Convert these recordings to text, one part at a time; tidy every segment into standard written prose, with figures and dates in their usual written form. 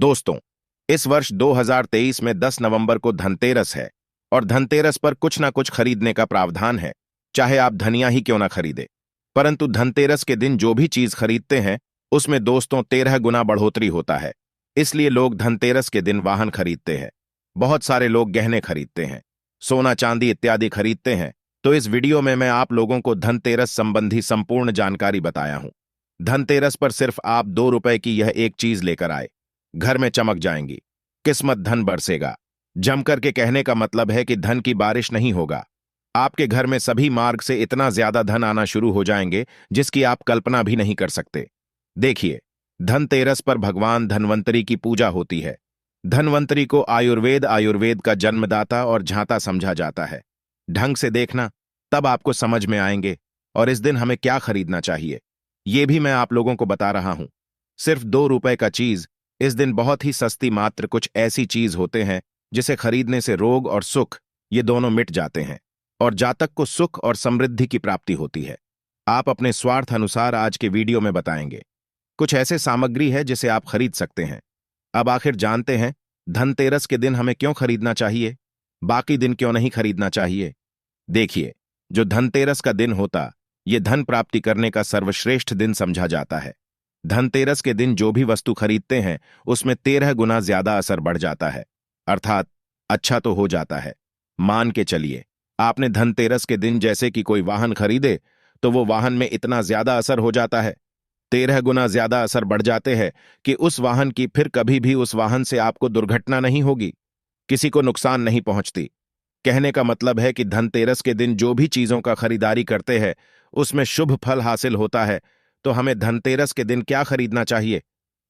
दोस्तों, इस वर्ष 2023 में 10 नवंबर को धनतेरस है और धनतेरस पर कुछ ना कुछ खरीदने का प्रावधान है, चाहे आप धनिया ही क्यों ना खरीदे। परंतु धनतेरस के दिन जो भी चीज खरीदते हैं उसमें दोस्तों 13 गुना बढ़ोतरी होता है। इसलिए लोग धनतेरस के दिन वाहन खरीदते हैं, बहुत सारे लोग गहने खरीदते हैं, सोना चांदी इत्यादि खरीदते हैं। तो इस वीडियो में मैं आप लोगों को धनतेरस संबंधी संपूर्ण जानकारी बताया हूं। धनतेरस पर सिर्फ आप 2 रुपए की यह एक चीज लेकर आए, घर में चमक जाएंगी, किस्मत धन बरसेगा। जमकर के कहने का मतलब है कि धन की बारिश नहीं होगा, आपके घर में सभी मार्ग से इतना ज्यादा धन आना शुरू हो जाएंगे जिसकी आप कल्पना भी नहीं कर सकते। देखिए, धनतेरस पर भगवान धन्वंतरी की पूजा होती है। धन्वंतरी को आयुर्वेद का जन्मदाता और झांता समझा जाता है। ढंग से देखना, तब आपको समझ में आएंगे और इस दिन हमें क्या खरीदना चाहिए ये भी मैं आप लोगों को बता रहा हूं। सिर्फ 2 रुपए का चीज इस दिन बहुत ही सस्ती, मात्र कुछ ऐसी चीज होते हैं जिसे खरीदने से रोग और सुख ये दोनों मिट जाते हैं और जातक को सुख और समृद्धि की प्राप्ति होती है। आप अपने स्वार्थ अनुसार आज के वीडियो में बताएंगे कुछ ऐसे सामग्री है जिसे आप खरीद सकते हैं। अब आखिर जानते हैं धनतेरस के दिन हमें क्यों खरीदना चाहिए, बाकी दिन क्यों नहीं खरीदना चाहिए। देखिए, जो धनतेरस का दिन होता ये धन प्राप्ति करने का सर्वश्रेष्ठ दिन समझा जाता है। धनतेरस के दिन जो भी वस्तु खरीदते हैं उसमें 13 गुना ज्यादा असर बढ़ जाता है, अर्थात अच्छा तो हो जाता है। मान के चलिए, आपने धनतेरस के दिन जैसे कि कोई वाहन खरीदे तो वो वाहन में इतना ज्यादा असर हो जाता है, 13 गुना ज्यादा असर बढ़ जाते हैं कि उस वाहन की फिर कभी भी उस वाहन से आपको दुर्घटना नहीं होगी, किसी को नुकसान नहीं पहुंचती। कहने का मतलब है कि धनतेरस के दिन जो भी चीजों का खरीदारी करते हैं उसमें शुभ फल हासिल होता है। तो हमें धनतेरस के दिन क्या खरीदना चाहिए?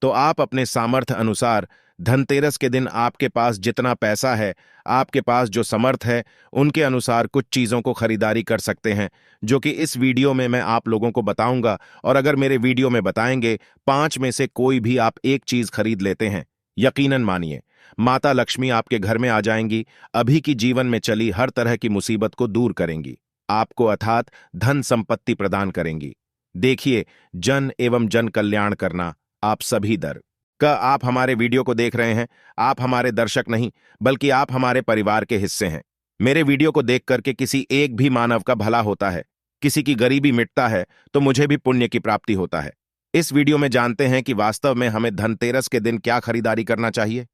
तो आप अपने सामर्थ्य अनुसार धनतेरस के दिन आपके पास जितना पैसा है, आपके पास जो समर्थ है, उनके अनुसार कुछ चीजों को खरीदारी कर सकते हैं, जो कि इस वीडियो में मैं आप लोगों को बताऊंगा। और अगर मेरे वीडियो में बताएंगे 5 में से कोई भी आप एक चीज खरीद लेते हैं, यकीनन मानिए माता लक्ष्मी आपके घर में आ जाएंगी, अभी की जीवन में चली हर तरह की मुसीबत को दूर करेंगी, आपको अर्थात धन संपत्ति प्रदान करेंगी। देखिए, जन एवं जन कल्याण करना आप सभी दर का आप हमारे वीडियो को देख रहे हैं, आप हमारे दर्शक नहीं बल्कि आप हमारे परिवार के हिस्से हैं। मेरे वीडियो को देख करके किसी एक भी मानव का भला होता है, किसी की गरीबी मिटता है तो मुझे भी पुण्य की प्राप्ति होता है। इस वीडियो में जानते हैं कि वास्तव में हमें धनतेरस के दिन क्या खरीदारी करना चाहिए।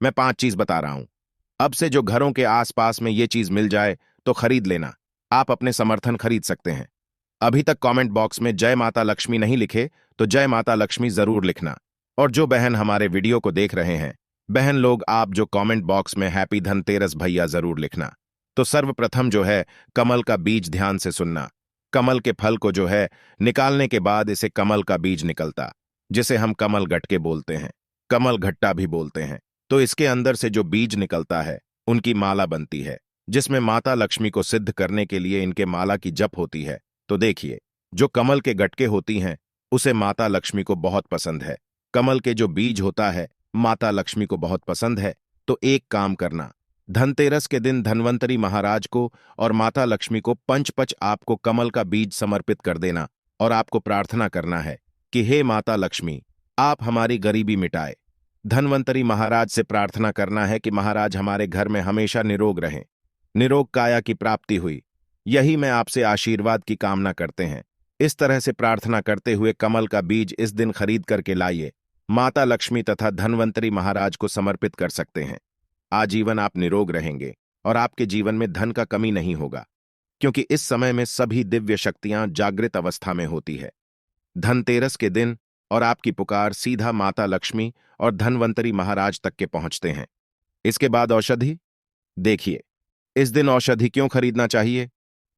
मैं 5 चीज बता रहा हूं। अब से जो घरों के आसपास में ये चीज मिल जाए तो खरीद लेना, आप अपने समर्थन खरीद सकते हैं। अभी तक कमेंट बॉक्स में जय माता लक्ष्मी नहीं लिखे तो जय माता लक्ष्मी जरूर लिखना। और जो बहन हमारे वीडियो को देख रहे हैं, बहन लोग आप जो कमेंट बॉक्स में हैप्पी धनतेरस भैया जरूर लिखना। तो सर्वप्रथम जो है कमल का बीज ध्यान से सुनना। कमल के फल को जो है निकालने के बाद इसे कमल का बीज निकलता, जिसे हम कमल गटके बोलते हैं, कमल घट्टा भी बोलते हैं। तो इसके अंदर से जो बीज निकलता है उनकी माला बनती है, जिसमें माता लक्ष्मी को सिद्ध करने के लिए इनके माला की जप होती है। तो देखिए, जो कमल के गटके होती हैं उसे माता लक्ष्मी को बहुत पसंद है, कमल के जो बीज होता है माता लक्ष्मी को बहुत पसंद है। तो एक काम करना, धनतेरस के दिन धन्वंतरी महाराज को और माता लक्ष्मी को पंच आपको कमल का बीज समर्पित कर देना और आपको प्रार्थना करना है कि हे माता लक्ष्मी, आप हमारी गरीबी मिटाए। धन्वंतरी महाराज से प्रार्थना करना है कि महाराज हमारे घर में हमेशा निरोग रहें, निरोग काया की प्राप्ति हुई, यही मैं आपसे आशीर्वाद की कामना करते हैं। इस तरह से प्रार्थना करते हुए कमल का बीज इस दिन खरीद करके लाइए, माता लक्ष्मी तथा धन्वंतरी महाराज को समर्पित कर सकते हैं। आजीवन आप निरोग रहेंगे और आपके जीवन में धन का कमी नहीं होगा, क्योंकि इस समय में सभी दिव्य शक्तियां जागृत अवस्था में होती है। धनतेरस के दिन और आपकी पुकार सीधा माता लक्ष्मी और धन्वंतरी महाराज तक के पहुंचते हैं। इसके बाद औषधि। देखिए, इस दिन औषधि क्यों खरीदना चाहिए?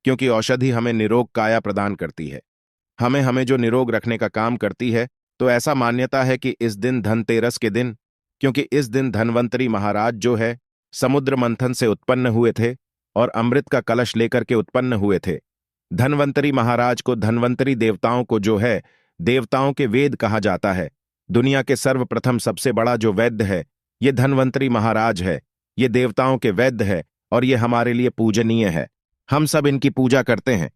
क्योंकि औषधि हमें निरोग काया प्रदान करती है, हमें जो निरोग रखने का काम करती है। तो ऐसा मान्यता है कि इस दिन धनतेरस के दिन, क्योंकि इस दिन धन्वंतरी महाराज जो है समुद्र मंथन से उत्पन्न हुए थे और अमृत का कलश लेकर के उत्पन्न हुए थे। धन्वंतरी महाराज को धन्वंतरी देवताओं को जो है देवताओं के वेद कहा जाता है। दुनिया के सर्वप्रथम सबसे बड़ा जो वैद्य है ये धन्वंतरी महाराज है, ये देवताओं के वैद्य है और ये हमारे लिए पूजनीय है। हम सब इनकी पूजा करते हैं,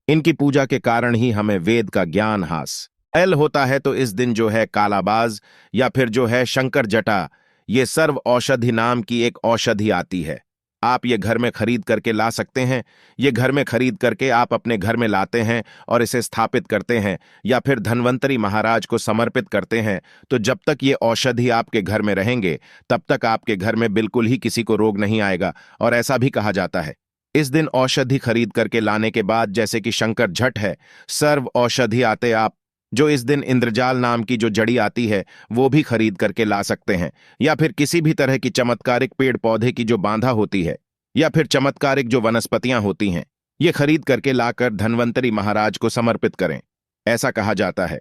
इनकी पूजा के कारण ही हमें वेद का ज्ञान हास एल होता है तो इस दिन जो है कालाबाज या फिर जो है शंकर जटा, ये सर्व औषधि नाम की एक औषधि आती है। आप ये घर में खरीद करके ला सकते हैं। ये घर में खरीद करके आप अपने घर में लाते हैं और इसे स्थापित करते हैं या फिर धन्वंतरी महाराज को समर्पित करते हैं। तो जब तक ये औषधि आपके घर में रहेंगे तब तक आपके घर में बिल्कुल ही किसी को रोग नहीं आएगा। और ऐसा भी कहा जाता है इस दिन औषधि खरीद करके लाने के बाद, जैसे कि शंकर झट है, सर्व औषधि आते आप जो इस दिन इंद्रजाल नाम की जो जड़ी आती है वो भी खरीद करके ला सकते हैं। या फिर किसी भी तरह की चमत्कारिक पेड़ पौधे की जो बांधा होती है या फिर चमत्कारिक जो वनस्पतियां होती हैं, ये खरीद करके लाकर धन्वंतरी महाराज को समर्पित करें। ऐसा कहा जाता है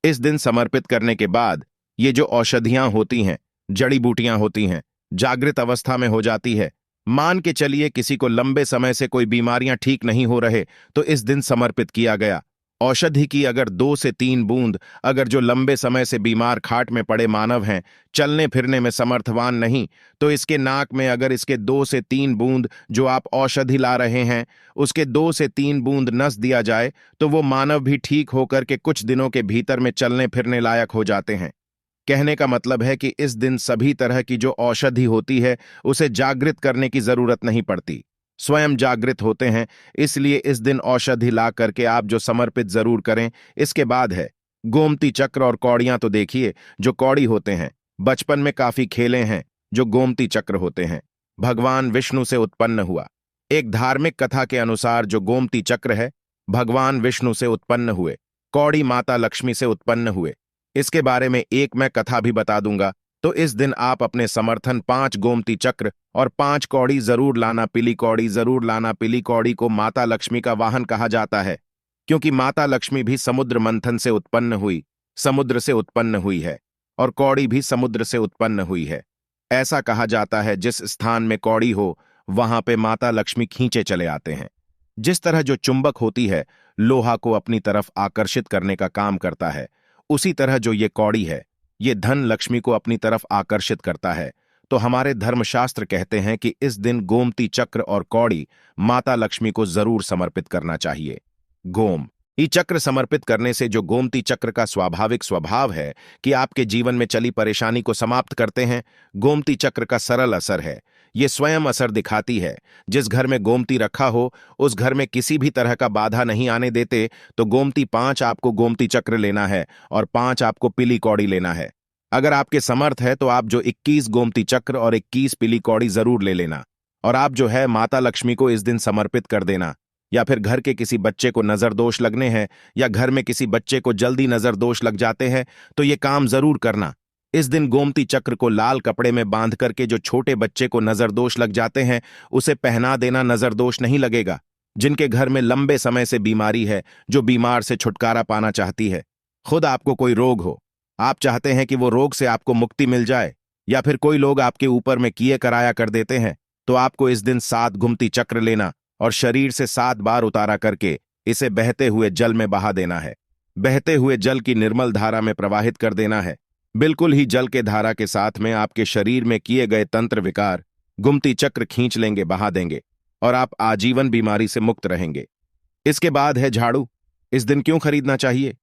इस दिन समर्पित करने के बाद ये जो औषधियां होती हैं, जड़ी बूटियां होती हैं, जागृत अवस्था में हो जाती है। मान के चलिए किसी को लंबे समय से कोई बीमारियां ठीक नहीं हो रहे तो इस दिन समर्पित किया गया औषधि की अगर 2 से 3 बूंद, अगर जो लंबे समय से बीमार खाट में पड़े मानव हैं, चलने फिरने में समर्थवान नहीं, तो इसके नाक में अगर इसके 2 से 3 बूंद जो आप औषधि ला रहे हैं उसके 2 से 3 बूंद नस दिया जाए तो वो मानव भी ठीक होकर के कुछ दिनों के भीतर में चलने फिरने लायक हो जाते हैं। कहने का मतलब है कि इस दिन सभी तरह की जो औषधि होती है उसे जागृत करने की जरूरत नहीं पड़ती, स्वयं जागृत होते हैं। इसलिए इस दिन औषधि ला करके आप जो समर्पित जरूर करें। इसके बाद है गोमती चक्र और कौड़ियां। तो देखिए जो कौड़ी होते हैं, बचपन में काफी खेले हैं। जो गोमती चक्र होते हैं भगवान विष्णु से उत्पन्न हुआ। एक धार्मिक कथा के अनुसार जो गोमती चक्र है भगवान विष्णु से उत्पन्न हुए, कौड़ी माता लक्ष्मी से उत्पन्न हुए। इसके बारे में एक मैं कथा भी बता दूंगा। तो इस दिन आप अपने समर्थन 5 गोमती चक्र और 5 कौड़ी जरूर लाना। पीली कौड़ी जरूर लाना। पीली कौड़ी को माता लक्ष्मी का वाहन कहा जाता है क्योंकि माता लक्ष्मी भी समुद्र मंथन से उत्पन्न हुई, समुद्र से उत्पन्न हुई है, और कौड़ी भी समुद्र से उत्पन्न हुई है। ऐसा कहा जाता है जिस स्थान में कौड़ी हो वहां पे माता लक्ष्मी खींचे चले आते हैं। जिस तरह जो चुंबक होती है लोहा को अपनी तरफ आकर्षित करने का काम करता है, उसी तरह जो ये कौड़ी है ये धन लक्ष्मी को अपनी तरफ आकर्षित करता है। तो हमारे धर्मशास्त्र कहते हैं कि इस दिन गोमती चक्र और कौड़ी माता लक्ष्मी को जरूर समर्पित करना चाहिए। गोम ई चक्र समर्पित करने से जो गोमती चक्र का स्वाभाविक स्वभाव है कि आपके जीवन में चली परेशानी को समाप्त करते हैं, गोमती चक्र का सरल असर है। ये स्वयं असर दिखाती है। जिस घर में गोमती रखा हो उस घर में किसी भी तरह का बाधा नहीं आने देते। तो गोमती 5 आपको गोमती चक्र लेना है और 5 आपको पीली कौड़ी लेना है। अगर आपके समर्थ है तो आप जो 21 गोमती चक्र और 21 पीली कौड़ी जरूर ले लेना। और आप जो है माता लक्ष्मी को इस दिन समर्पित कर देना। या फिर घर के किसी बच्चे को नजर दोष लगने हैं या घर में किसी बच्चे को जल्दी नजर दोष लग जाते हैं तो ये काम जरूर करना। इस दिन गोमती चक्र को लाल कपड़े में बांध करके जो छोटे बच्चे को नजर दोष लग जाते हैं उसे पहना देना, नजर दोष नहीं लगेगा। जिनके घर में लंबे समय से बीमारी है, जो बीमार से छुटकारा पाना चाहती है, खुद आपको कोई रोग हो, आप चाहते हैं कि वो रोग से आपको मुक्ति मिल जाए, या फिर कोई लोग आपके ऊपर में किए कराया कर देते हैं, तो आपको इस दिन 7 गोमती चक्र लेना और शरीर से 7 बार उतारा करके इसे बहते हुए जल में बहा देना है। बहते हुए जल की निर्मल धारा में प्रवाहित कर देना है। बिल्कुल ही जल के धारा के साथ में आपके शरीर में किए गए तंत्र विकार गोमती चक्र खींच लेंगे, बहा देंगे, और आप आजीवन बीमारी से मुक्त रहेंगे। इसके बाद है झाड़ू। इस दिन क्यों खरीदना चाहिए?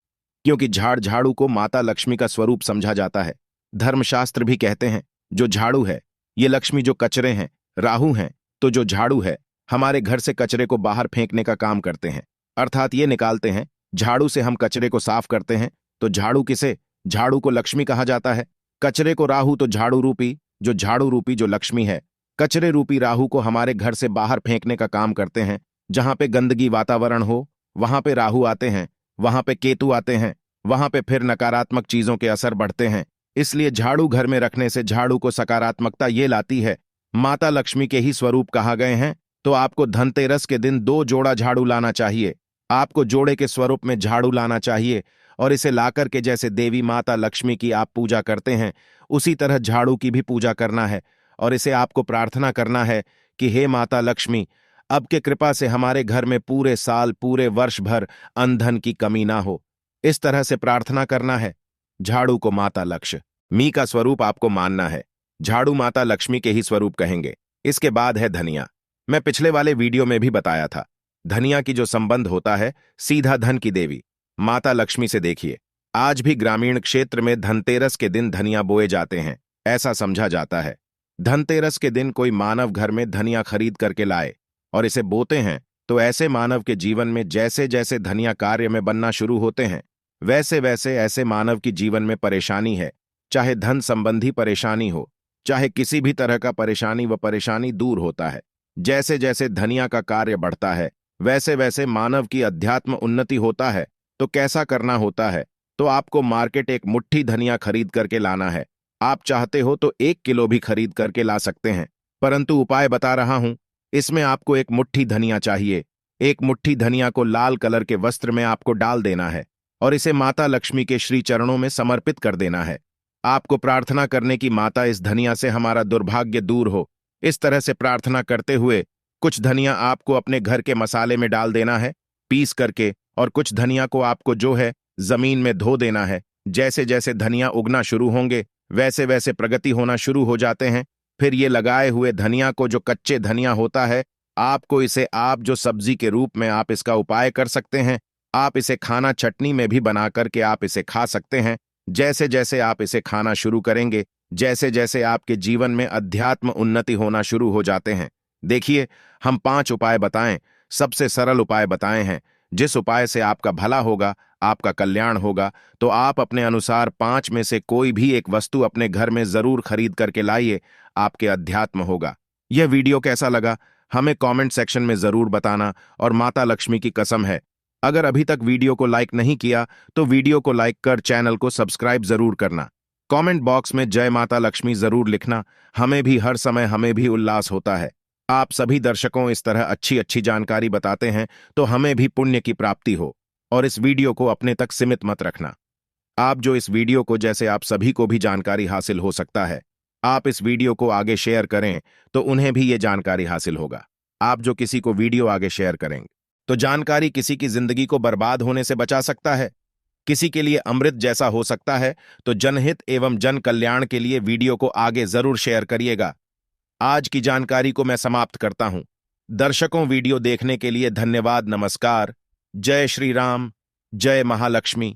क्योंकि झाड़ू को माता लक्ष्मी का स्वरूप समझा जाता है। धर्मशास्त्र भी कहते हैं जो झाड़ू है ये लक्ष्मी, जो कचरे हैं राहु हैं, तो जो झाड़ू है हमारे घर से कचरे को बाहर फेंकने का काम करते हैं, अर्थात ये निकालते हैं। झाड़ू से हम कचरे को साफ करते हैं। तो झाड़ू किसे? झाड़ू को लक्ष्मी कहा जाता है। कचरे को राहु, तो झाड़ू रूपी जो लक्ष्मी है, कचरे रूपी राहु को हमारे घर से बाहर फेंकने का काम करते हैं। जहां पे गंदगी वातावरण हो वहां पे राहु आते हैं, वहां पे केतु आते हैं, वहां पे फिर नकारात्मक चीजों के असर बढ़ते हैं। इसलिए झाड़ू घर में रखने से झाड़ू को सकारात्मकता ये लाती है। माता लक्ष्मी के ही स्वरूप कहा गए हैं। तो आपको धनतेरस के दिन 2 जोड़ा झाड़ू लाना चाहिए। आपको जोड़े के स्वरूप में झाड़ू लाना चाहिए और इसे लाकर के जैसे देवी माता लक्ष्मी की आप पूजा करते हैं उसी तरह झाड़ू की भी पूजा करना है। और इसे आपको प्रार्थना करना है कि हे माता लक्ष्मी, अब के कृपा से हमारे घर में पूरे साल पूरे वर्ष भर अन्न की कमी ना हो। इस तरह से प्रार्थना करना है। झाड़ू को माता लक्ष्मी का स्वरूप आपको मानना है। झाड़ू माता लक्ष्मी के ही स्वरूप कहेंगे। इसके बाद है धनिया। मैं पिछले वाले वीडियो में भी बताया था, धनिया की जो संबंध होता है सीधा धन की देवी माता लक्ष्मी से। देखिए आज भी ग्रामीण क्षेत्र में धनतेरस के दिन धनिया बोए जाते हैं। ऐसा समझा जाता है धनतेरस के दिन कोई मानव घर में धनिया खरीद करके लाए और इसे बोते हैं तो ऐसे मानव के जीवन में जैसे जैसे धनिया कार्य में बनना शुरू होते हैं वैसे वैसे ऐसे मानव की जीवन में परेशानी है, चाहे धन संबंधी परेशानी हो, चाहे किसी भी तरह का परेशानी, व परेशानी दूर होता है। जैसे जैसे धनिया का कार्य बढ़ता है वैसे वैसे मानव की अध्यात्म उन्नति होता है। तो कैसा करना होता है? तो आपको मार्केट एक मुट्ठी धनिया खरीद करके लाना है। आप चाहते हो तो 1 किलो भी खरीद करके ला सकते हैं, परंतु उपाय बता रहा हूं। इसमें आपको एक मुट्ठी धनिया चाहिए। एक मुट्ठी धनिया को लाल कलर के वस्त्र में आपको डाल देना है और इसे माता लक्ष्मी के श्री चरणों में समर्पित कर देना है। आपको प्रार्थना करने की, माता इस धनिया से हमारा दुर्भाग्य दूर हो। इस तरह से प्रार्थना करते हुए कुछ धनिया आपको अपने घर के मसाले में डाल देना है पीस करके, और कुछ धनिया को आपको जो है जमीन में धो देना है। जैसे जैसे धनिया उगना शुरू होंगे वैसे वैसे प्रगति होना शुरू हो जाते हैं। फिर ये लगाए हुए धनिया को, जो कच्चे धनिया होता है, आपको इसे आप जो सब्जी के रूप में आप इसका उपाय कर सकते हैं। आप इसे खाना चटनी में भी बना करके आप इसे खा सकते हैं। जैसे जैसे आप इसे खाना शुरू करेंगे जैसे जैसे आपके जीवन में अध्यात्म उन्नति होना शुरू हो जाते हैं। देखिए, हम 5 उपाय बताएं, सबसे सरल उपाय बताए हैं। जिस उपाय से आपका भला होगा, आपका कल्याण होगा। तो आप अपने अनुसार 5 में से कोई भी एक वस्तु अपने घर में जरूर खरीद करके लाइए, आपके अध्यात्म होगा। यह वीडियो कैसा लगा हमें कमेंट सेक्शन में जरूर बताना, और माता लक्ष्मी की कसम है, अगर अभी तक वीडियो को लाइक नहीं किया तो वीडियो को लाइक कर चैनल को सब्सक्राइब जरूर करना। कमेंट बॉक्स में जय माता लक्ष्मी जरूर लिखना। हमें भी हर समय हमें भी उल्लास होता है। आप सभी दर्शकों इस तरह अच्छी अच्छी जानकारी बताते हैं तो हमें भी पुण्य की प्राप्ति हो। और इस वीडियो को अपने तक सीमित मत रखना। आप जो इस वीडियो को, जैसे आप सभी को भी जानकारी हासिल हो सकता है, आप इस वीडियो को आगे शेयर करें तो उन्हें भी ये जानकारी हासिल होगा। आप जो किसी को वीडियो आगे शेयर करेंगे तो जानकारी किसी की जिंदगी को बर्बाद होने से बचा सकता है, किसी के लिए अमृत जैसा हो सकता है। तो जनहित एवं जन कल्याण के लिए वीडियो को आगे जरूर शेयर करिएगा। आज की जानकारी को मैं समाप्त करता हूं। दर्शकों, वीडियो देखने के लिए धन्यवाद। नमस्कार। जय श्री राम, जय महालक्ष्मी।